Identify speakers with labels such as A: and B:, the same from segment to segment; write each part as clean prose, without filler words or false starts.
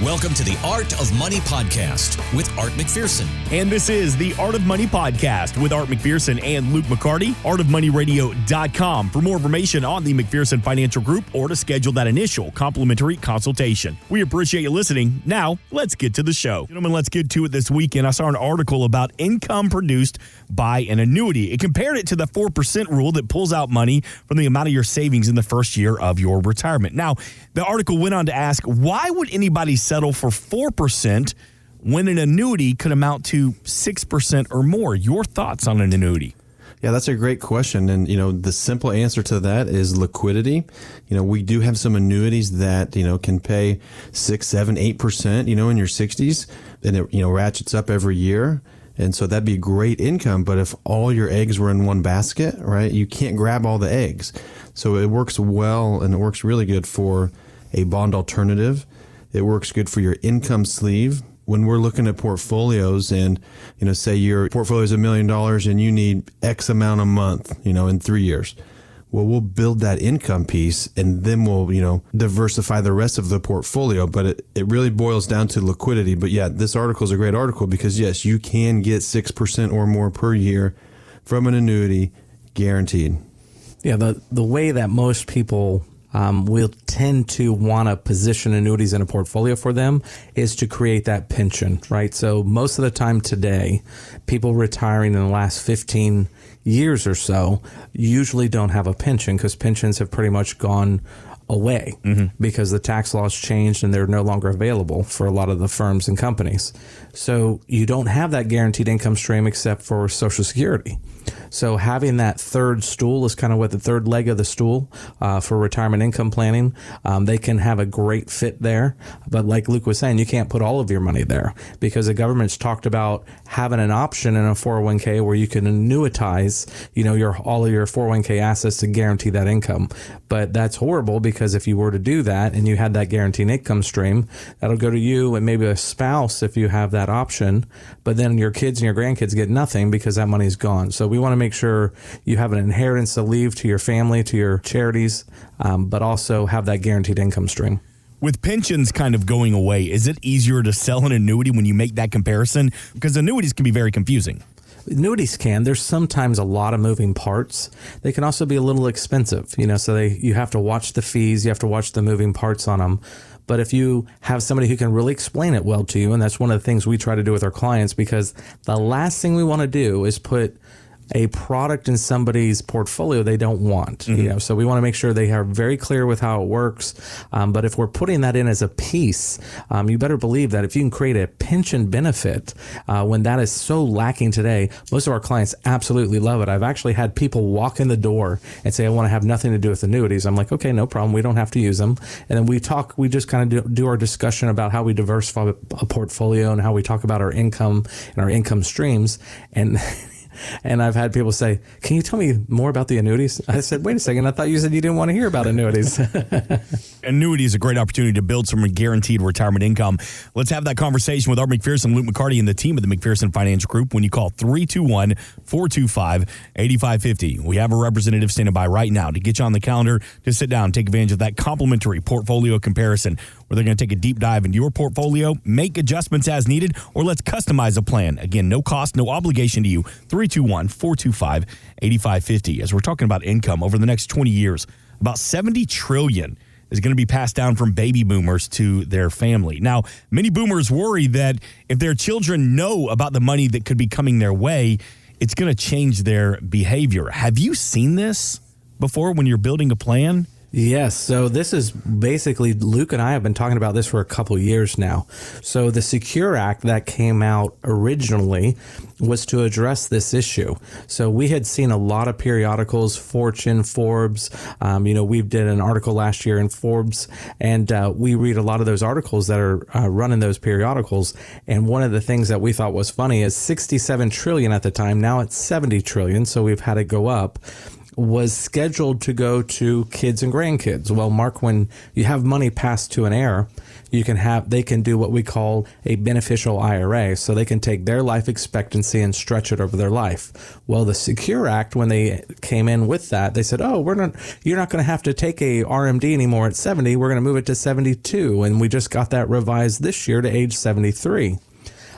A: Welcome to the Art of Money Podcast with Art McPherson.
B: And this is the Art of Money Podcast with Art McPherson and Luke McCarty, artofmoneyradio.com for more information on the McPherson Financial Group or to schedule that initial complimentary consultation. We appreciate you listening. Now, let's get to the show. Gentlemen, let's get to it this weekend. I saw an article about income produced by an annuity. It compared it to the 4% rule that pulls out money from the amount of your savings in the first year of your retirement. Now, the article went on to ask, why would anybody settle for 4% when an annuity could amount to 6% or more? Your thoughts on an annuity?
C: Yeah, that's a great question. And, the simple answer to that is liquidity. We do have some annuities that, can pay 6, 7, 8%, in your 60s, and it, ratchets up every year. And so that'd be great income. But if all your eggs were in one basket, right, you can't grab all the eggs. So it works well, and it works really good for a bond alternative. It works good for your income sleeve. When we're looking at portfolios and, say your portfolio is $1 million and you need X amount a month, in 3 years. Well, we'll build that income piece and then we'll, diversify the rest of the portfolio. But it really boils down to liquidity. But yeah, this article is a great article because, yes, you can get 6% or more per year from an annuity guaranteed.
D: Yeah, the way that most people will tend to want to position annuities in a portfolio for them is to create that pension, right? So most of the time today, people retiring in the last 15 years or so usually don't have a pension because pensions have pretty much gone away because the tax laws changed and they're no longer available for a lot of the firms and companies. So you don't have that guaranteed income stream except for Social Security. So having that third stool is kind of what the third leg of the stool for retirement income planning. They can have a great fit there. But like Luke was saying, you can't put all of your money there because the government's talked about having an option in a 401k where you can annuitize, all of your 401k assets to guarantee that income. But that's horrible because if you were to do that and you had that guaranteed income stream, that'll go to you and maybe a spouse if you have that option. But then your kids and your grandkids get nothing because that money's gone. So we want to make sure you have an inheritance to leave to your family, to your charities, but also have that guaranteed income stream.
B: With pensions kind of going away, is it easier to sell an annuity when you make that comparison? Because annuities can be very confusing.
D: Annuities can. There's sometimes a lot of moving parts. They can also be a little expensive, so you have to watch the fees, you have to watch the moving parts on them. But if you have somebody who can really explain it well to you, and that's one of the things we try to do with our clients, because the last thing we want to do is put a product in somebody's portfolio they don't want. So we want to make sure they are very clear with how it works. But if we're putting that in as a piece, you better believe that if you can create a pension benefit, when that is so lacking today, most of our clients absolutely love it. I've actually had people walk in the door and say, I want to have nothing to do with annuities. I'm like, okay, no problem. We don't have to use them. And then we just kind of do our discussion about how we diversify a portfolio and how we talk about our income and our income streams. And I've had people say, can you tell me more about the annuities? I said, wait a second. I thought you said you didn't want to hear about annuities.
B: Annuity is a great opportunity to build some guaranteed retirement income. Let's have that conversation with Art McPherson, Luke McCarty, and the team of the McPherson Financial Group when you call 321-425-8550. We have a representative standing by right now to get you on the calendar to sit down and take advantage of that complimentary portfolio comparison where they're going to take a deep dive into your portfolio, make adjustments as needed, or let's customize a plan. Again, no cost, no obligation to you. 321-425-8550. As we're talking about income over the next 20 years, about $70 trillion is going to be passed down from baby boomers to their family. Now, many boomers worry that if their children know about the money that could be coming their way, it's going to change their behavior. Have you seen this before when you're building a plan?
D: Yes. So this is basically, Luke and I have been talking about this for a couple of years now. So the Secure Act that came out originally was to address this issue. So we had seen a lot of periodicals, Fortune, Forbes. We did an article last year in Forbes, and we read a lot of those articles that are running those periodicals. And one of the things that we thought was funny is 67 trillion at the time. Now it's 70 trillion. So we've had it go up. was scheduled to go to kids and grandkids. Well, Mark, when you have money passed to an heir, they can do what we call a beneficial IRA. So they can take their life expectancy and stretch it over their life. Well, the Secure Act, when they came in with that, they said, you're not going to have to take a RMD anymore at 70. We're going to move it to 72. And we just got that revised this year to age 73.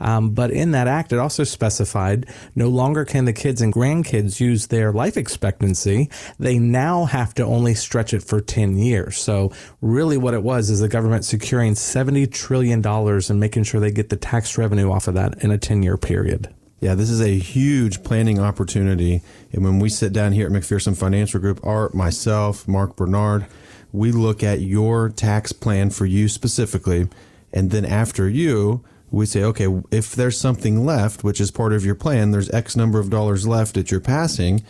D: But in that act, it also specified no longer can the kids and grandkids use their life expectancy. They now have to only stretch it for 10 years. So really what it was is the government securing $70 trillion and making sure they get the tax revenue off of that in a 10-year period.
C: Yeah, this is a huge planning opportunity. And when we sit down here at McPherson Financial Group, Art, myself, Mark Bernard, we look at your tax plan for you specifically. And then after you, we say, okay, if there's something left, which is part of your plan, there's X number of dollars left at your passing,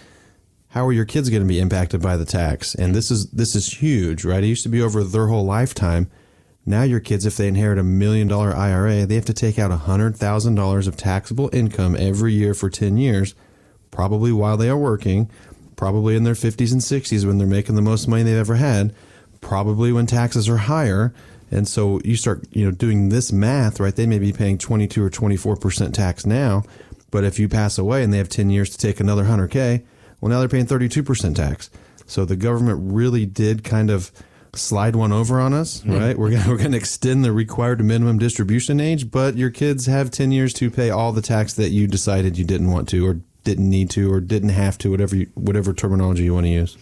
C: how are your kids going to be impacted by the tax? And this is huge, right? It used to be over their whole lifetime. Now your kids, if they inherit $1 million IRA, they have to take out $100,000 of taxable income every year for 10 years, probably while they are working, probably in their 50s and 60s when they're making the most money they've ever had, probably when taxes are higher. And so you start, doing this math, right? They may be paying 22 or 24% tax now, but if you pass away and they have 10 years to take another $100K, well, now they're paying 32% tax. So the government really did kind of slide one over on us, right? We're going to extend the required minimum distribution age, but your kids have 10 years to pay all the tax that you decided you didn't want to, or didn't need to, or didn't have to, whatever terminology you want to use.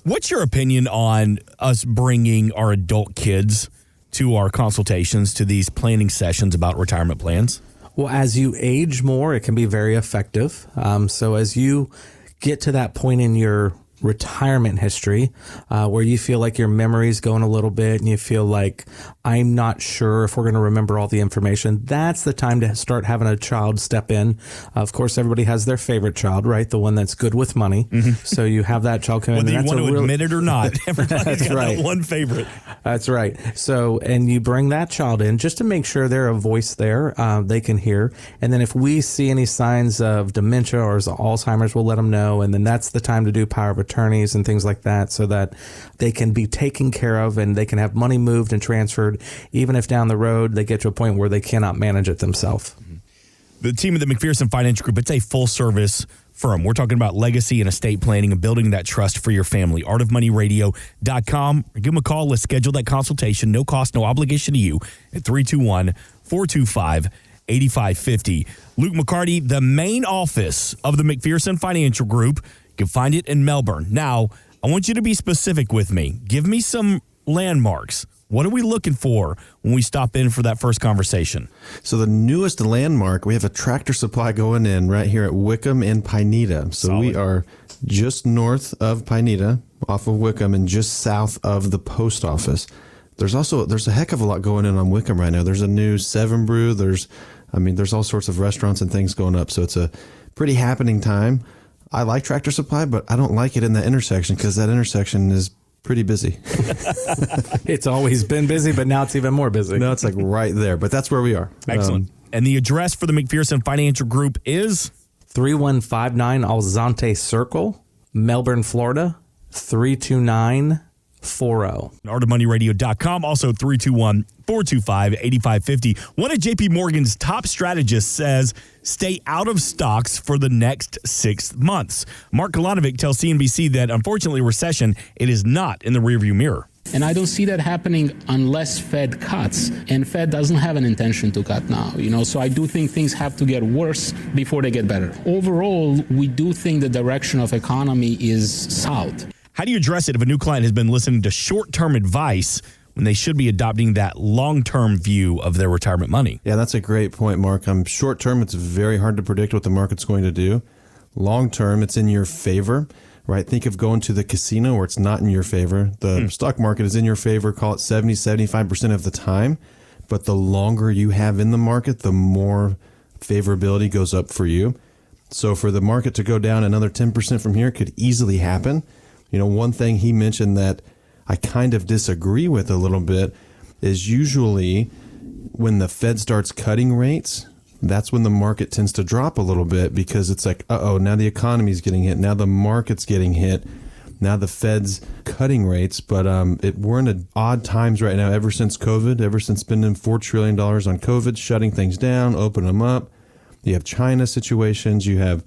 B: What's your opinion on us bringing our adult kids to our consultations, to these planning sessions about retirement plans?
D: Well, as you age more, it can be very effective. So as you get to that point in your retirement history where you feel like your memory's going a little bit and you feel like I'm not sure if we're going to remember all the information, that's the time to start having a child step in. Of course, everybody has their favorite child, right? The one that's good with money. Mm-hmm. So you have that child come in.
B: Whether you want to admit it or not, everybody's got
D: right.
B: that one favorite.
D: That's right. So, and you bring that child in just to make sure they're a voice there, they can hear. And then if we see any signs of dementia or Alzheimer's, we'll let them know. And then that's the time to do power of attorneys and things like that so that they can be taken care of and they can have money moved and transferred, even if down the road they get to a point where they cannot manage it themselves.
B: The team of the McPherson Financial Group, it's a full-service firm. We're talking about legacy and estate planning and building that trust for your family. artofmoneyradio.com. Give them a call. Let's schedule that consultation. No cost, no obligation to you at 321-425-8550. Luke McCarty, the main office of the McPherson Financial Group. You can find it in Melbourne. Now, I want you to be specific with me. Give me some landmarks. What are we looking for when we stop in for that first conversation?
C: So the newest landmark, we have a Tractor Supply going in right here at Wickham and Pineda. So
B: Solid.
C: We are just north of Pineda, off of Wickham, and just south of the post office. There's a heck of a lot going on Wickham right now. There's a new Seven Brew. There's all sorts of restaurants and things going up. So it's a pretty happening time. I like Tractor Supply, but I don't like it in that intersection because that intersection is pretty busy.
D: It's always been busy, but now it's even more busy.
C: No, it's like right there, but that's where we are.
B: Excellent. And the address for the McPherson Financial Group is
D: 3159 Alzante Circle, Melbourne, Florida, 32940.
B: artofmoneyradio.com, also 321-425-8550. One of JP Morgan's top strategists says stay out of stocks for the next 6 months. Mark Kolanovic tells CNBC that unfortunately recession, it is not in the rearview mirror.
E: And I don't see that happening unless Fed cuts. And Fed doesn't have an intention to cut now, so I do think things have to get worse before they get better. Overall, we do think the direction of economy is south.
B: How do you address it if a new client has been listening to short-term advice when they should be adopting that long-term view of their retirement money?
C: Yeah, that's a great point, Mark. Short-term, it's very hard to predict what the market's going to do. Long-term, it's in your favor, right? Think of going to the casino where it's not in your favor. The stock market is in your favor, call it 70, 75% of the time. But the longer you have in the market, the more favorability goes up for you. So for the market to go down another 10% from here could easily happen. One thing he mentioned that I kind of disagree with a little bit is usually when the Fed starts cutting rates, that's when the market tends to drop a little bit, because it's like, now the economy's getting hit. Now the market's getting hit. Now the Fed's cutting rates. But we're in odd times right now, ever since COVID, ever since spending $4 trillion on COVID, shutting things down, opening them up. You have China situations. You have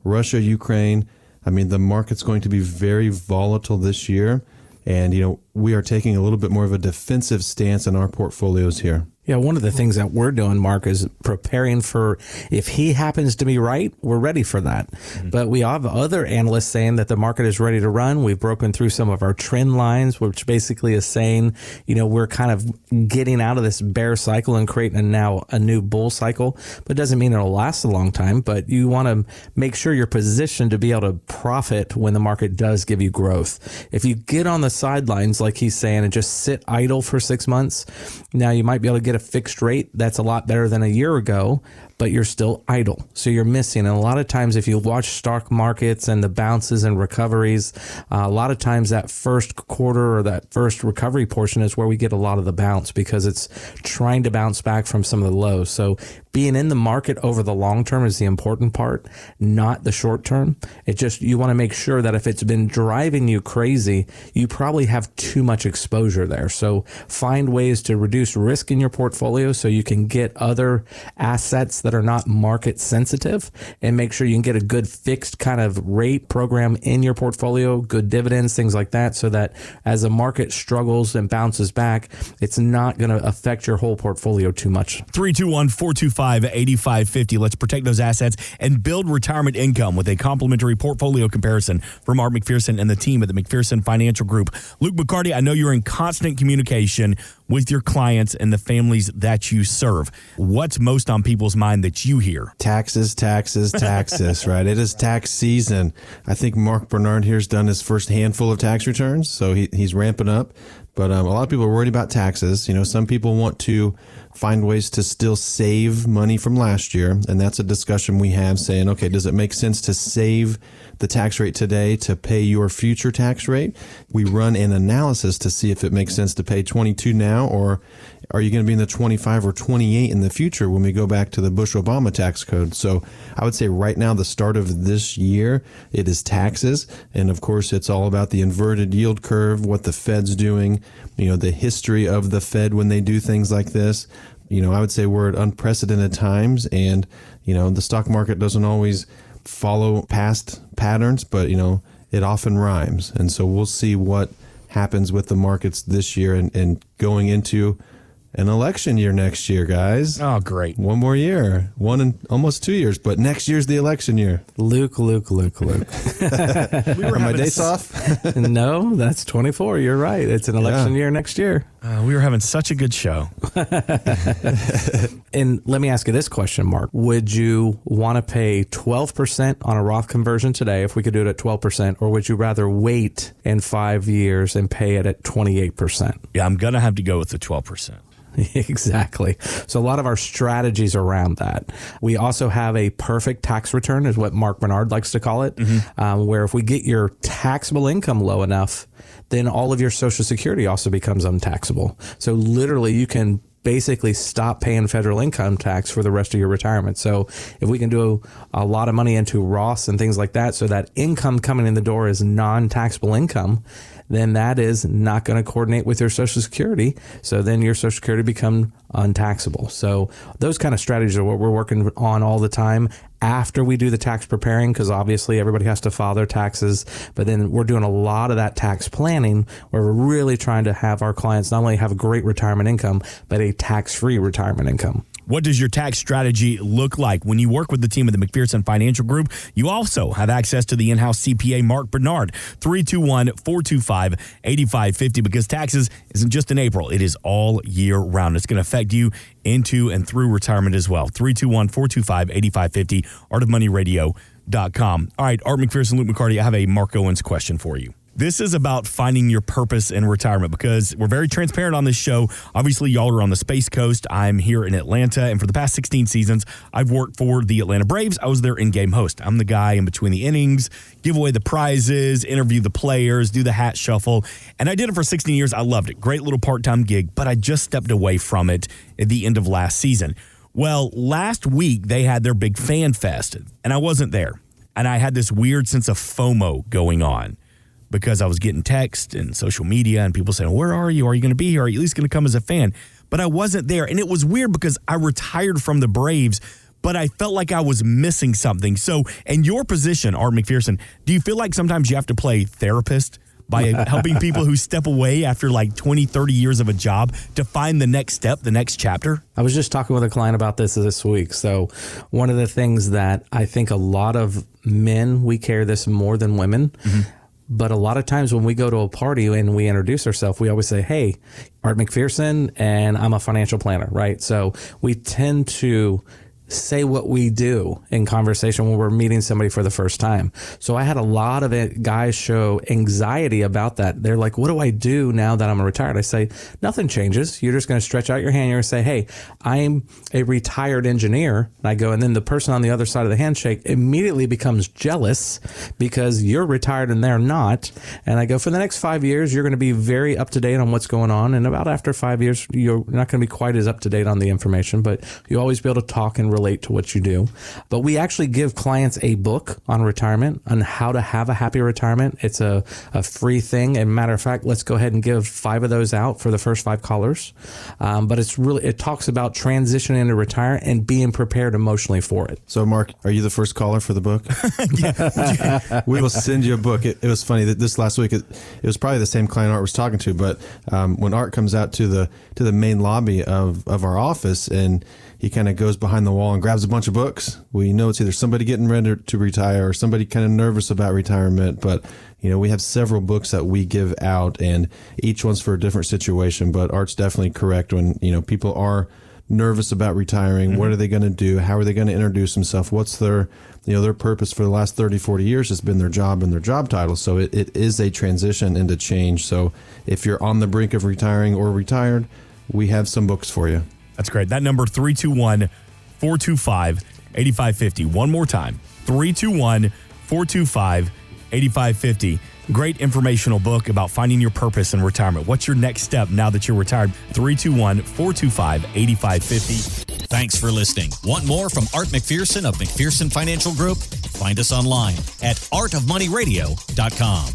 C: Russia, Ukraine. I mean, the market's going to be very volatile this year. And, we are taking a little bit more of a defensive stance in our portfolios here.
D: Yeah, one of the things that we're doing, Mark, is preparing for if he happens to be right, we're ready for that. Mm-hmm. But we have other analysts saying that the market is ready to run. We've broken through some of our trend lines, which basically is saying, we're kind of getting out of this bear cycle and creating now a new bull cycle. But it doesn't mean it'll last a long time. But you want to make sure you're positioned to be able to profit when the market does give you growth. If you get on the sidelines, like he's saying, and just sit idle for 6 months, now you might be able to get a fixed rate. That's a lot better than a year ago, but you're still idle. So you're missing. And a lot of times, if you watch stock markets and the bounces and recoveries, a lot of times that first quarter or that first recovery portion is where we get a lot of the bounce, because it's trying to bounce back from some of the lows. So being in the market over the long term is the important part, not the short term. It just, you want to make sure that if it's been driving you crazy, you probably have too much exposure there. So find ways to reduce risk in your portfolio so you can get other assets that are not market sensitive, and make sure you can get a good fixed kind of rate program in your portfolio, good dividends, things like that, so that as the market struggles and bounces back, it's not going to affect your whole portfolio too much.
B: 321-425-8550. Let's protect those assets and build retirement income with a complimentary portfolio comparison from Art McPherson and the team at the McPherson Financial Group. Luke McCarty, I know you're in constant communication with your clients and the families that you serve. What's most on people's mind that you hear?
C: Taxes, right? It is tax season. I think Mark Bernard here's done his first handful of tax returns, so he's ramping up. But a lot of people are worried about taxes. Some people want to find ways to still save money from last year. And that's a discussion we have, saying, okay, does it make sense to save the tax rate today to pay your future tax rate? We run an analysis to see if it makes sense to pay 22 now, or are you going to be in the 25 or 28 in the future when we go back to the Bush-Obama tax code? So I would say right now, the start of this year, it is taxes. And of course, it's all about the inverted yield curve, what the Fed's doing, the history of the Fed when they do things like this. I would say we're at unprecedented times, and, the stock market doesn't always follow past patterns, but, it often rhymes. And so we'll see what happens with the markets this year and going into an election year next year, guys.
B: Oh, great.
C: One more year. 1 and almost 2 years, but next year's the election year.
D: Luke.
C: Are my dates off?
D: No, that's 24. You're right. It's an election year next year.
B: We were having such a good show.
D: And let me ask you this question, Mark. Would you want to pay 12% on a Roth conversion today if we could do it at 12%, or would you rather wait in 5 years and pay it at 28%?
B: Yeah, I'm going to have to go with the 12%.
D: Exactly. So a lot of our strategies around that. We also have a perfect tax return, is what Mark Bernard likes to call it, where if we get your taxable income low enough, then all of your Social Security also becomes untaxable. So literally you can basically stop paying federal income tax for the rest of your retirement. So if we can do a lot of money into Roths and things like that, so that income coming in the door is non-taxable income, then that is not going to coordinate with your Social Security. So then your Social Security become untaxable. So those kind of strategies are what we're working on all the time after we do the tax preparing, because obviously everybody has to file their taxes. But then we're doing a lot of that tax planning where we're really trying to have our clients not only have a great retirement income, but a tax-free retirement income.
B: What does your tax strategy look like? When you work with the team of the McPherson Financial Group, you also have access to the in-house CPA, Mark Bernard. 321-425-8550, because taxes isn't just in April. It is all year round. It's going to affect you into and through retirement as well. 321-425-8550, artofmoneyradio.com. All right, Art McPherson, Luke McCarty, I have a Mark Owens question for you. This is about finding your purpose in retirement, because we're very transparent on this show. Obviously, y'all are on the Space Coast. I'm here in Atlanta, and for the past 16 seasons, I've worked for the Atlanta Braves. I was their in-game host. I'm the guy in between the innings, give away the prizes, interview the players, do the hat shuffle, and I did it for 16 years. I loved it. Great little part-time gig, but I just stepped away from it at the end of last season. Well, last week they had their big fan fest, and I wasn't there. And I had this weird sense of FOMO going on because I was getting text and social media and people saying, where are you? Are you going to be here? Are you at least going to come as a fan? But I wasn't there. And it was weird because I retired from the Braves, but I felt like I was missing something. So in your position, Art McPherson, do you feel like sometimes you have to play therapist by helping people who step away after like 20, 30 years of a job to find the next step, the next chapter?
D: I was just talking with a client about this week. So one of the things that I think a lot of men, we carry this more than women. Mm-hmm. But a lot of times when we go to a party and we introduce ourselves, we always say, hey, Art McPherson, and I'm a financial planner, right? So we tend to say what we do in conversation when we're meeting somebody for the first time. So I had a lot of guys show anxiety about that. They're like, what do I do now that I'm retired? I say, nothing changes. You're just going to stretch out your hand. You're going to say, hey, I'm a retired engineer. And I go, and then the person on the other side of the handshake immediately becomes jealous because you're retired and they're not. And I go, for the next 5 years, you're going to be very up to date on what's going on. And about after 5 years, you're not going to be quite as up to date on the information, but you'll always be able to talk and relate to what you do. But we actually give clients a book on retirement, on how to have a happy retirement. It's a free thing. And matter of fact, let's go ahead and give 5 of those out for the first 5 callers. But it talks about transitioning into retire and being prepared emotionally for it.
C: So Mark, are you the first caller for the book? We will send you a book. It was funny that this last week, it was probably the same client Art was talking to, but when Art comes out to the main lobby of our office and he kind of goes behind the wall and grabs a bunch of books. We know it's either somebody getting ready to retire or somebody kind of nervous about retirement. But, we have several books that we give out and each one's for a different situation. But Art's definitely correct when, people are nervous about retiring. Mm-hmm. What are they going to do? How are they going to introduce themselves? What's their purpose for the last 30, 40 years has been their job and their job title. So it is a transition into change. So if you're on the brink of retiring or retired, we have some books for you.
B: That's great. That number, 321-425-8550. One more time, 321-425-8550. Great informational book about finding your purpose in retirement. What's your next step now that you're retired? 321-425-8550.
A: Thanks for listening. Want more from Art McPherson of McPherson Financial Group? Find us online at artofmoneyradio.com.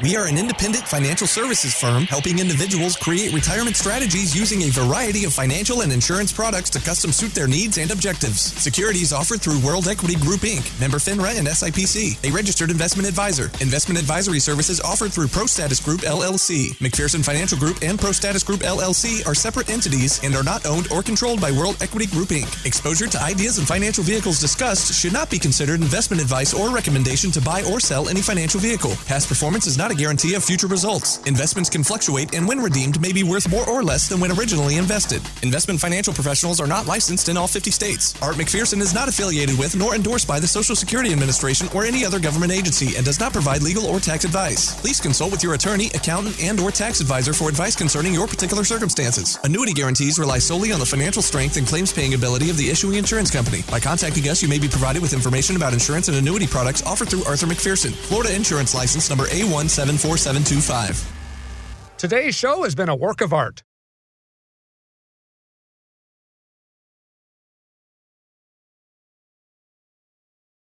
F: We are an independent financial services firm helping individuals create retirement strategies using a variety of financial and insurance products to custom suit their needs and objectives. Securities offered through World Equity Group, Inc., member FINRA and SIPC, a registered investment advisor. Investment advisory services offered through ProStatus Group, LLC. McPherson Financial Group and ProStatus Group, LLC are separate entities and are not owned or controlled by World Equity Group, Inc. Exposure to ideas and financial vehicles discussed should not be considered investment advice or recommendation to buy or sell any financial vehicle. Past performance is not a guarantee of future results. Investments can fluctuate and when redeemed may be worth more or less than when originally invested. Investment financial professionals are not licensed in all 50 states. Art McPherson is not affiliated with nor endorsed by the Social Security Administration or any other government agency and does not provide legal or tax advice. Please consult with your attorney, accountant, and or tax advisor for advice concerning your particular circumstances. Annuity guarantees rely solely on the financial strength and claims paying ability of the issuing insurance company. By contacting us, you may be provided with information about insurance and annuity products offered through Arthur McPherson. Florida Insurance License number A174. 725.
G: Today's show has been a work of art.